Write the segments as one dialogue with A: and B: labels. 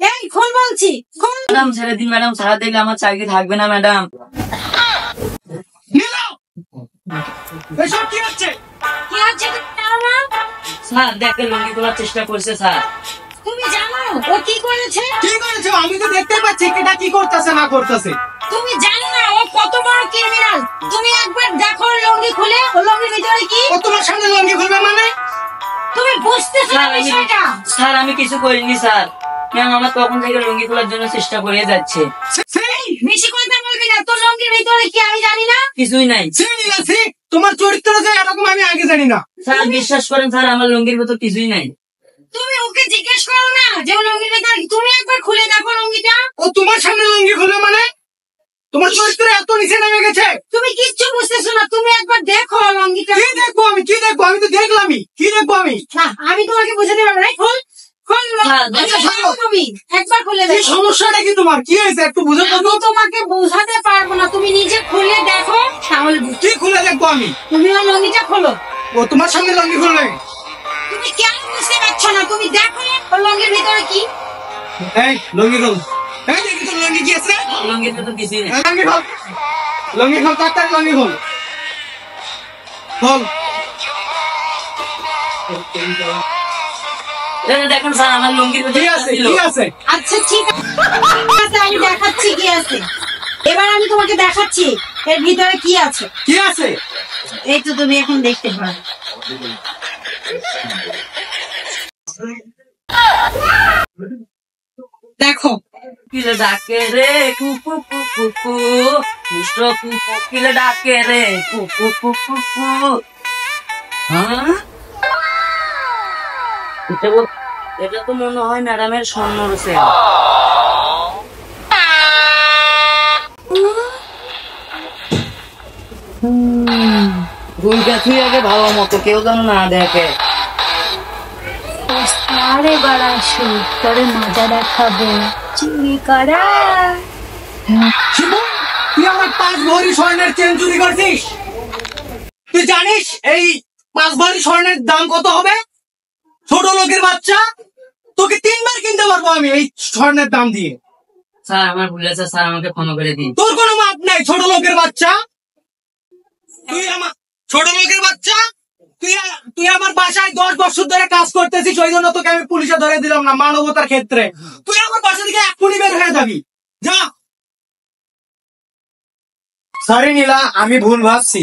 A: এই খোল বলছি, খোল।
B: ম্যাডাম ছেড়ে দিন ম্যাডাম, ছাড়া দিলে আমার চাকরি থাকবে না ম্যাডাম।
C: এসব কি হচ্ছে?
A: কি হচ্ছে তুমি জানো না?
B: স্যার দেখে লুঙ্গি খোলার চেষ্টা করছে স্যার।
A: তুমি জানো ও কি করেছে?
C: কি করেছে? আমি তো দেখতে পাচ্ছি এটা কি করতেছে না করতেছে।
A: তুমি জানো না ও কত বড় ক্রিমিনাল? তুমি একবার দেখো লুঙ্গি খুলে, ও লুঙ্গির ভিতরে কি।
C: ও তোমার সামনে লুঙ্গি খুলবে মানে?
A: তুমি বুঝতেছো না বিষয়টা?
B: স্যার আমি কিছু করিনি স্যার, ম্যাম আমার তখন থেকে লুঙ্গি খোলার জন্য চেষ্টা করে যাচ্ছে।
A: বেশি কথা বলবি না, তোর লুঙ্গির ভিতরে কি আমি জানি না?
B: কিছুই নাই
C: তোমার চরিত্র যে এরকম আমি আগে জানি না।
B: স্যার বিশ্বাস করেন স্যার, আমার লুঙ্গির ভিতর কিছুই নাই।
A: তুমি ওকে জিজ্ঞেস করো না যে ও লুঙ্গির ভিতরে, তুমি একবার খুলে দেখো লুঙ্গিটা।
C: ও তোমার সামনে লুঙ্গি খুলবে মানে? তোমার চরিত্র এত নিচে নেমে গেছে।
A: তুমি কিচ্ছু বুঝতেছো না, তুমি একবার দেখো লুঙ্গিটা।
C: কি দেখবো আমি? কি দেখবো? আমি তো দেখলামই। কি দেখবো আমি?
A: না আমি তোমাকে বুঝাতে পারবো না। খোল খোল, তুমি একবার খুলে
C: কি
A: দেখো।
C: সমস্যাটা কি তোমার? কি হয়েছে একটু বুঝে
A: আমি তোমাকে বোঝাতে পারবো না, তুমি নিজে খুলে দেখো তাহলে
C: কি খুলে দেখবো আমি?
A: তুমি ওর লুঙ্গিটা খোলো।
C: ও তোমার সামনে লুঙ্গি খুলবে?
A: তুমি কেন বুঝতে পারছো না? তুমি দেখো ওর লুঙ্গির ভিতরে কি।
C: এই লুঙ্গি খোল। এই দেখি তো লুঙ্গি কি আছে?
B: লুঙ্গির ভিতর কিছুই নেই।
C: লুঙ্গি খোল। লুঙ্গি খোল, তাড়াতাড়ি লুঙ্গি খোল। খোল।
B: দেখেন স্যার আমার লুঙ্গির ভিতর
C: কি আছে? কি আছে?
A: আচ্ছা ঠিক আছে, আমি দেখাচ্ছি কি আছে। এবার আমি তোমাকে দেখাচ্ছি এর ভিতরে কি আছে।
C: কি আছে?
A: এই তো তুমি এখন দেখতে পারো। দেখো
B: কিলে ডাকে রে কুকু কুকু কু, দুষ্ট কুকু কিলে ডাকে রে কুকু কুকু কু। হ্যাঁ এটা তো মনে হয় ম্যাডামের স্বর্ণ রয়েছে। দুইটা তুই আগে ভালো মতো কেউ যেন না দেখে।
A: আরে বাড়া আসো, তোরে মজা দেখাবো। চুরি করা।
C: শিবুন, তুই আমার 5 ভরি স্বর্ণের চেন চুরি করছিস? তুই জানিস এই 5 ভরি স্বর্ণের দাম কত হবে? ছোট লোকের বাচ্চা, তোকে 3 বার কিনতে পারবো আমি এই স্বর্ণের দাম দিয়ে।
B: স্যার আমার ভুল আছে স্যার, আমাকে ক্ষমা করে দিন।
C: তোর কোনো মাপ নাই ছোট লোকের বাচ্চা। তুই আমার ছোট লোকের বাচ্চা, তুই আমার বাসায় 10 বছর ধরে কাজ করতেছিস, ওই জন্য তোকে আমি পুলিশে ধরে দিলাম না মানবতার ক্ষেত্রে। তুই আমার বাসা থেকে এক্ষুনি বের হয়ে যাবি, যা। সরি নীলা, আমি ভুল ভাবছি।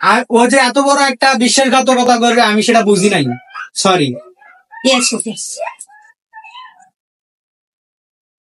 C: আর ও যে এত বড় একটা বিশ্বাসঘাতকতা করবে আমি সেটা বুঝি নাই। সরি।
A: Yes, yes.